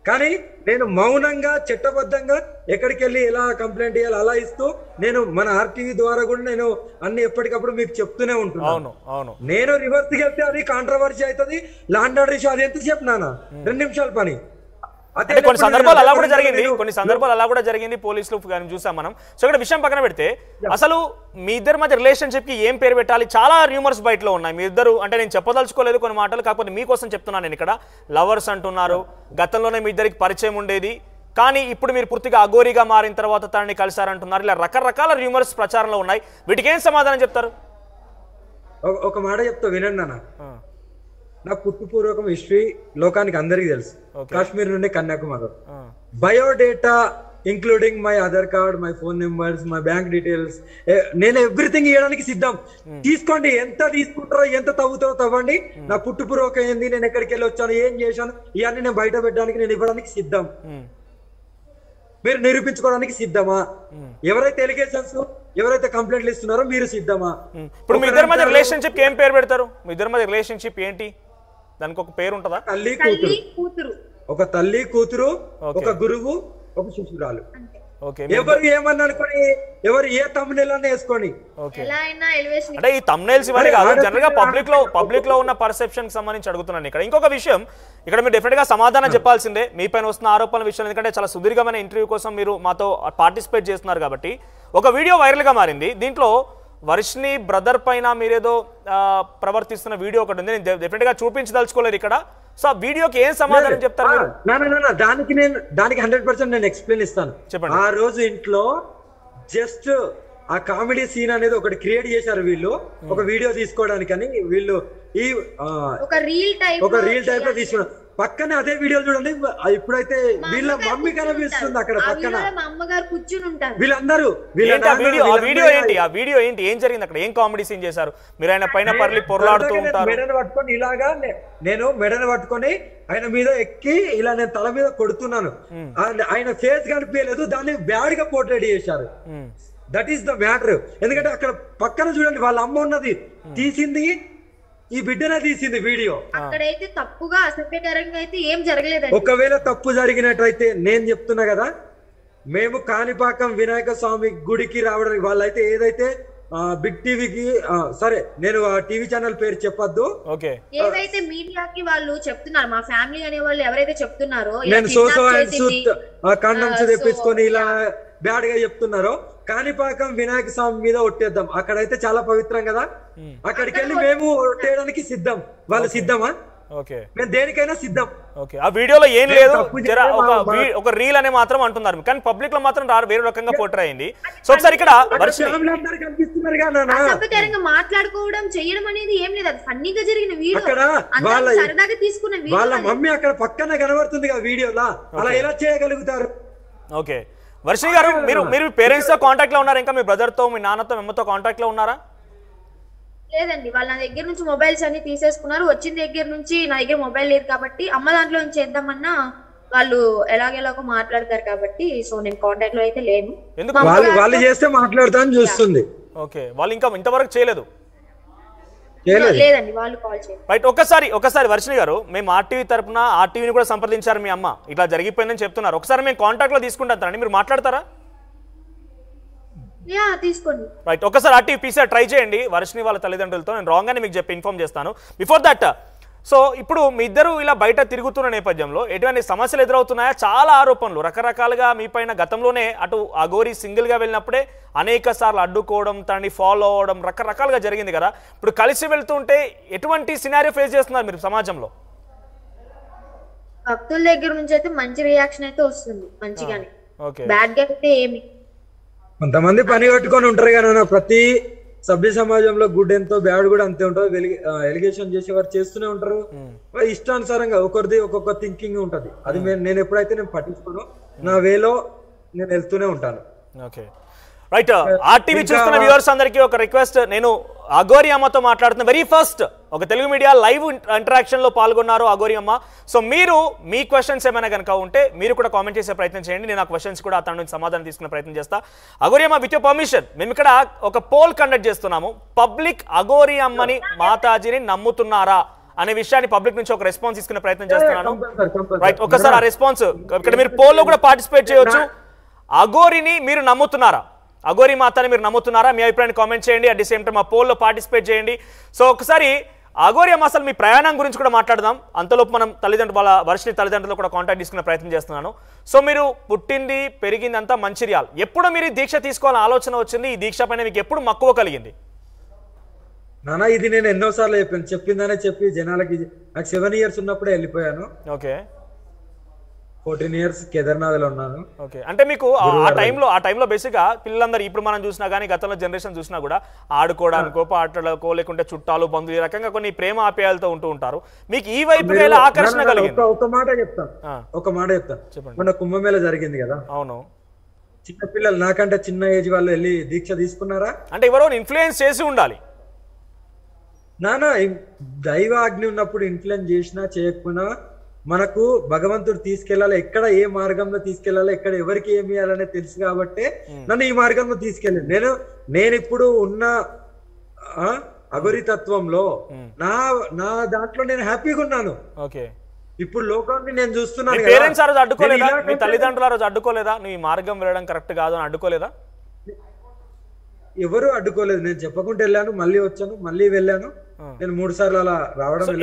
కానీ నేను మౌనంగా చట్టబద్ధంగా ఎక్కడికి వెళ్ళి ఎలా కంప్లైంట్ ఇవ్వాలి అలా ఇస్తూ నేను మన ఆర్టీవీ ద్వారా కూడా నేను అన్ని ఎప్పటికప్పుడు మీకు చెప్తూనే ఉంటున్నాను. నేను రివర్స్ వెళ్తే అది కాంట్రవర్సీ అవుతుంది. లాండ్ ఆర్డర్ ఇష్యూ అది ఎంతసేపు నాన్న 2 నిమిషాల పని. కొన్ని సందర్భాలు అలా కూడా జరిగింది పోలీసులు చూసాం మనం. సో ఇక్కడ విషయం పక్కన పెడితే అసలు మీ ఇద్దరి మధ్య రిలేషన్షిప్ కి ఏం పేరు పెట్టాలి? చాలా రూమర్స్ బయటలో ఉన్నాయి. మీ ఇద్దరు అంటే నేను చెప్పదలుచుకోలేదు కొన్ని మాటలు, కాకపోతే మీకోసం చెప్తున్నాను. నేను ఇక్కడ లవర్స్ అంటున్నారు, గతంలోనే మీ ఇద్దరికి పరిచయం ఉండేది, కానీ ఇప్పుడు మీరు పూర్తిగా అఘోరిగా మారిన తర్వాత తనని కలిసారంటున్నారు. ఇలా రకరకాల రూమర్స్ ప్రచారంలో ఉన్నాయి. వీటికి ఏం సమాధానం చెప్తారు? ఒక మాట చెప్తా వినండి అన్న. నా పుట్టుపూర్వకం హిస్టరీ లోకానికి అందరికీ తెలుసు. కాశ్మీర్ నుండి Kanyakumari biodata including my Aadhaar card, my phone numbers, my bank details, నేను ఎవ్రీథింగ్ ఇవ్వడానికి సిద్ధం. తీసుకోండి, ఎంత తీసుకుంటారో ఎంత తవ్వుతారో తవ్వండి. నా పుట్టుపూర్వకం ఏంది, నేను ఎక్కడికి వెళ్ళి వచ్చాను, ఏం చేశాను, ఇవన్నీ నేను బయట పెట్టడానికి నేను ఇవ్వడానికి సిద్ధం. మీరు నిరూపించుకోవడానికి సిద్ధమా? ఎవరైతే ఎలిగేషన్స్ ఎవరైతే కంప్లైంట్లు ఇస్తున్నారో మీరు సిద్ధమా? ఇప్పుడు మీ ఇద్దరి మధ్య రిలేషన్షిప్ ఏం పేరు పెడతారు? మీ ఇద్దరి మధ్య రిలేషన్షిప్ ఏంటి? దానికి ఒక పేరు ఉంటుందా? తల్లి కూతురు, ఒక తల్లి కూతురు, ఒక గురువు, ఒక శిష్యురాలు. ఎవరు ఏమన్నా అనుకోని, ఎవరు ఏ తమ్మునేల్ అన్నా వేసుకొని. అంటే ఈ తమ్మునేల్స్ ఇవన్నీ కాదు, జనరల్ గా పబ్లిక్ లో ఉన్న పర్సెప్షన్ కి సంబంధించి అడుగుతున్నాను. ఇక్కడ ఇంకొక విషయం, ఇక్కడ మీరు డెఫినెట్ గా సమాధానం చెప్పాల్సిందే మీ పైన వస్తున్న ఆరోపణల విషయం. ఎందుకంటే చాలా సుదీర్ఘమైన ఇంటర్వ్యూ కోసం మీరు మాతో పార్టిసిపేట్ చేస్తున్నారు కాబట్టి. ఒక వీడియో వైరల్ గా మారింది. దీంట్లో వర్షిని బ్రదర్ పైన మీరేదో ప్రవర్తిస్తున్న వీడియో ఒకటి ఉంది. నేను డెఫినెట్ గా చూపించదలుచుకోలేదు ఇక్కడ. సో ఆ వీడియోకి ఏం సమాధానం చెప్తారు మీరు? దానికి 100% నేను ఎక్స్ప్లెయిన్ ఇస్తాను. చెప్పండి. ఆ రోజు ఇంట్లో జస్ట్ ఆ కామెడీ సీన్ అనేది ఒకటి క్రియేట్ చేశారు వీళ్ళు, ఒక వీడియో తీసుకోవడానికని. వీళ్ళు ఈ ఒక రీల్ టైప్ లో తీసుకున్నారు. పక్కనే అదే వీడియో చూడండి. ఇప్పుడైతే వీళ్ళ మమ్మీ కనిపిస్తుంది అక్కడ పక్కన, వీళ్ళందరూ. ఆ వీడియో ఏంటి, ఏం జరిగింది అక్కడ? ఏం కామెడీ సీన్ చేశారు మీరు? ఆయన పైన పర్లి పొరలాడుతూ ఉంటారు. మెడను పట్టుకొని ఇలాగా నేను మెడను పట్టుకొని ఆయన మీద ఎక్కి ఇలా నేను తల మీద కొడుతున్నాను. ఆయన ఫేస్ కనిపించలేదు, దాన్ని బ్యాడ్ గా పోర్ట్రేట్ చేశారు. That is the matter. ఎందుకంటే అక్కడ పక్కన చూడండి వాళ్ళ అమ్మ ఉన్నది, తీసింది ఈ బిడ్డనే తీసింది వీడియో. అక్కడైతే తప్పుగా అసభ్యకరంగా అయితే ఏం జరగలేదు. ఒకవేళ తప్పు జరిగినట్టయితే నేను చెప్తున్నా కదా, మేము కాణిపాకం వినాయక స్వామి గుడికి రావడానికి వాళ్ళైతే ఏదైతే బిగ్ టీవీకి, సరే నేను ఆ టీవీ ఛానల్ పేరు చెప్పొద్దు, ఏదైతే మీడియాకి వాళ్ళు చెప్తున్నారు, మా ఫ్యామిలీ అనే వాళ్ళు ఎవరైతే చెప్తున్నారో నేను సోసో అండ్ సూత్ కండమ్స్ తెప్పించుకొని ఇలా బ్యాడ్ గా చెప్తున్నారో, కాణిపాకం వినాయక స్వామి మీద ఒట్టేద్దాం. అక్కడైతే చాలా పవిత్రం కదా, అక్కడికి వెళ్ళి మేము ఒట్టేయడానికి సిద్ధం. వాళ్ళు సిద్ధమా? మేము దేనికైనా సిద్ధం. ఆ వీడియోలో ఏం లేదు, ఒక రీల్ అనే మాత్రం అంటున్నారు, కానీ పబ్లిక్ లో మాత్రం వేరే రకంగా పోర్ట్రే అయింది. సో ఒకసారి ఇక్కడ మాట్లాడుకోవడం చేయడం అనేది ఏం లేదు, అది ఫన్నీగా జరిగిన వీడియో, సరదాగా తీసుకున్న వీడియో. వాళ్ళ మమ్మీ అక్కడ పక్కన కనబడుతుంది కదా వీడియోలా, అలా ఎలా చేయగలుగుతారు? ఓకే వర్షిని గారు, మీరు పేరెంట్స్ తో కాంటాక్ట్ లో ఉన్నారా? ఇంకా మీ బ్రదర్ తో, మీ నాన్నతో, అమ్మతో కాంటాక్ట్ లో ఉన్నారా? లేదండి, వాళ్ళ నా దగ్గర నుంచి మొబైల్స్ అన్ని తీసేసుకున్నారు. వచ్చిన దగ్గర నుంచి నా దగ్గర మొబైల్ లేదు కాబట్టి, అమ్మ దాంట్లో నుంచి చేద్దామన్నా వాళ్ళు ఎలాగెలాగో మాట్లాడతారు కాబట్టి, సో నేను కాంటాక్ట్ లో అయితే లేను. వాళ్ళు చేస్తే మాట్లాడతాను చూస్తుంది. ఓకే, వాళ్ళు ఇంకా ఇంతవరకు చేయలేదు. లేదండి, వాళ్ళు కాల్ చేయలేదు. రైట్, ఒకసారి వర్షిని గారు, మేము ఆర్టీవీ తరపున ఆర్టీవీని కూడా సంప్రదించారు. మీ అమ్మ ఇట్లా జరిగిపోయిందని చెప్తున్నారు. ఒకసారి మేము కాంటాక్ట్ లో తీసుకుంటారండి, మీరు మాట్లాడతారా? తీసుకోండి. రైట్, ఒకసారి ఆర్టీవీ పీసీఆర్ ట్రై చేయండి వర్షిని వాళ్ళ తల్లిదండ్రులతో. నేను రాంగ్ అని మీకు చెప్పి ఇన్ఫార్మ్ చేస్తాను. బిఫోర్ దట్, సో ఇప్పుడు మీ ఇద్దరు ఇలా బయట తిరుగుతున్న నేపథ్యంలో ఎటువంటి సమస్యలు ఎదురవుతున్నాయా? చాలా ఆరోపణలు రకరకాలుగా మీ పైన. గతంలోనే అటు అఘోరి సింగిల్ గా వెళ్ళినప్పుడే అనేక సార్లు అడ్డుకోవడం, తనని ఫాలో అవ్వడం రకరకాలుగా జరిగింది కదా. ఇప్పుడు కలిసి వెళ్తుంటే ఎటువంటి సినారియో ఫేస్ చేస్తున్నారు మీరు సమాజంలో? భక్తుల దగ్గర నుంచి అయితే మంచి రియాక్షన్ అయితే వస్తుంది, మంచిగానే. బ్యాడ్ గా అయితే ఏమి. కొంతమంది పని కట్టుకొని ఉంటారు కదా, ప్రతి సభ్య సమాజంలో గుడ్ ఎంతో బ్యాడ్ కూడా అంతే ఉంటుంది. ఎలిగేషన్ చేసేవారు చేస్తూనే ఉంటారు ఇష్టానుసారంగా. ఒకరిది ఒక్కొక్క థింకింగ్ ఉంటది. అది నేను ఎప్పుడైతే నేను పట్టించుకోను, నా వేలో నేను వెళ్తూనే ఉంటాను. ఓకే రైట్, ఆర్టీవీ చూస్తున్న వ్యూవర్స్ అందరికీ ఒక రిక్వెస్ట్. నేను అఘోరి అమ్మతో మాట్లాడుతున్న వెరీ ఫస్ట్ ఒక తెలుగు మీడియా లైవ్ ఇంటరాక్షన్ లో పాల్గొన్నారు అఘోరి అమ్మ. సో మీరు మీ క్వశ్చన్స్ ఏమైనా కనుక ఉంటే మీరు కూడా కామెంట్ చేసే ప్రయత్నం చేయండి. నేను ఆ క్వశ్చన్స్ కూడా అతని నుంచి సమాధానం తీసుకునే ప్రయత్నం చేస్తా. అఘోరి అమ్మ, విత్ యువర్ పర్మిషన్, మేము ఇక్కడ ఒక పోల్ కండక్ట్ చేస్తున్నాము. పబ్లిక్ అఘోరి అమ్మని మాతాజీని నమ్ముతున్నారా అనే విషయాన్ని పబ్లిక్ నుంచి ఒక రెస్పాన్స్ తీసుకునే ప్రయత్నం చేస్తున్నాను. Compulsory. రైట్, ఒకసారి ఆ రెస్పాన్స్ ఇక్కడ మీరు పోల్లో కూడా పార్టిసిపేట్ చేయొచ్చు. అఘోరిని మీరు నమ్ముతున్నారా? అఘోరి మాతని మీరు నమ్ముతున్నారా? మీ అభిప్రాయాన్ని కామెంట్ చేయండి. అట్ ది సేమ్ టైం ఆ పోల్లో పార్టిసిపేట్ చేయండి. సో ఒకసారి అఘోరి అమ్మ అసలు మీ ప్రయాణం గురించి కూడా మాట్లాడదాం. అంతలోపు మనం వాళ్ళ వర్షిని తల్లిదండ్రులు కూడా కాంటాక్ట్ తీసుకునే ప్రయత్నం చేస్తున్నాను. సో మీరు పుట్టింది పెరిగింది అంతా మంచిర్యాల్. ఎప్పుడు మీరు దీక్ష తీసుకోవాలని ఆలోచన వచ్చింది? ఈ దీక్ష పైన మీకు ఎప్పుడు మక్కువ కలిగింది? నానా ఇది నేను ఎన్నోసార్లు చెప్పిందనే చెప్పి జనాలకి నాకు 7 years ఉన్నప్పుడే వెళ్ళిపోయాను. ఓకే, 14 years కేదార్నాథ్ లో ఉన్నాను. ఓకే, అంటే మీకు ఆ టైంలో బేసిక్గా పిల్లలందరూ ఇప్పుడు మనం చూసినా కానీ గతంలో జనరేషన్ చూసినా కూడా ఆడుకోవడానికో పాటలకో లేకుంటే చుట్టాలు బంధువులు ఈ రకంగా కొన్ని ప్రేమ ఆప్యాయాలతో ఉంటూ ఉంటారు. మీకు ఈ వైపు ఆకర్షణ కలిగింది? ఒక మాట చెప్తాను. మన కుంభమేళ జరిగింది కదా. అవును. చిన్న పిల్లలు నాకంటే చిన్న ఏజ్ వాళ్ళు వెళ్ళి దీక్ష తీసుకున్నారా? అంటే ఎవరో ఇన్ఫ్లుయెన్స్ చేసి ఉండాలి. నానా దైవ ఆజ్ఞ ఉన్నప్పుడు ఇన్ఫ్లుయెన్స్ చేసినా చేయకపోయినా మనకు భగవంతుడు తీసుకెళ్లాలి, ఎక్కడ ఏ మార్గంలో తీసుకెళ్లాలి, ఎక్కడ ఎవరికి ఏమి ఇవ్వాలనే తెలుసు కాబట్టి నన్ను ఈ మార్గంలో తీసుకెళ్ళాను. నేను ఇప్పుడు ఉన్న అఘోరి తత్వంలో నా దాంట్లో నేను హ్యాపీగా ఉన్నాను. ఓకే, ఇప్పుడు లోకాన్ని నేను చూస్తున్నాను. పేరెంట్స్ ఆ రోజు అడ్డుకోలేదా? మీ తల్లిదండ్రులు ఆ రోజు అడ్డుకోలేదా? నువ్వు ఈ మార్గం వెళ్ళడం కరెక్ట్ కాదు అని అడ్డుకోలేదా? ఎవరు అడ్డుకోలేదు. నేను చెప్పకుండా వెళ్ళాను, మళ్ళీ వచ్చాను, మళ్ళీ వెళ్ళాను. నేను 3 సార్లు అలా రావడం.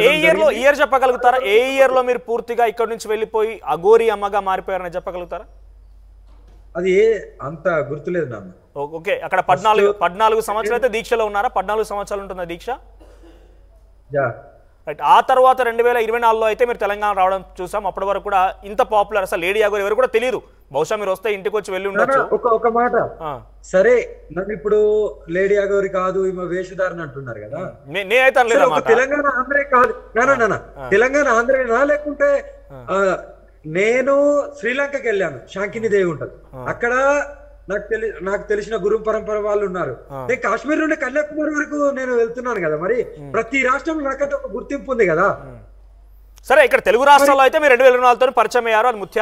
ఇయర్ చెప్పగలుగుతారా? ఏ ఇయర్ లో మీరు పూర్తిగా ఇక్కడ నుంచి వెళ్ళిపోయి అఘోరి అమ్మగా మారిపోయారని చెప్పగలుగుతారా? అది అంత గుర్తులేదు నాన్న. ఓకే, అక్కడ 14 సంవత్సరాలు అయితే దీక్షలో ఉన్నారా? 14 సంవత్సరాలు ఉంటుందా దీక్ష? రైట్. ఆ తర్వాత 2024లో అయితే మీరు తెలంగాణ రావడం చూసాం. అప్పటి వరకు కూడా ఇంత పాపులర్ అసలు లేడీ అఘోరి ఎవరు కూడా తెలియదు. బహుశా మీరు వస్తే ఇంటికి వచ్చి వెళ్ళి ఉండొచ్చు. ఒక మాట, సరే నన్ను ఇప్పుడు లేడీ అఘోరి కాదు ఈమె వేషధారణ అంటున్నారు కదా. నేనైతే తెలంగాణ ఆంధ్రే కాదు తెలంగాణ ఆంధ్రేనా? లేకుంటే నేను శ్రీలంకకి వెళ్ళాను, శాంకిని దేవి ఉంటది అక్కడ. నాకు తెలిసిన గురు పరంపర వాళ్ళు ఉన్నారు. నేను కాశ్మీర్ నుండి కన్యాకుమారి వరకు నేను వెళ్తున్నాను కదా. మరి ప్రతి రాష్ట్రంలో నాకంటే ఒక గుర్తింపు ఉంది కదా. సరే, ఇక్కడ తెలుగు రాష్ట్రాల్లో అయితే మీరు 2024తో పరిచయం అయ్యారు. అది ముత్యాల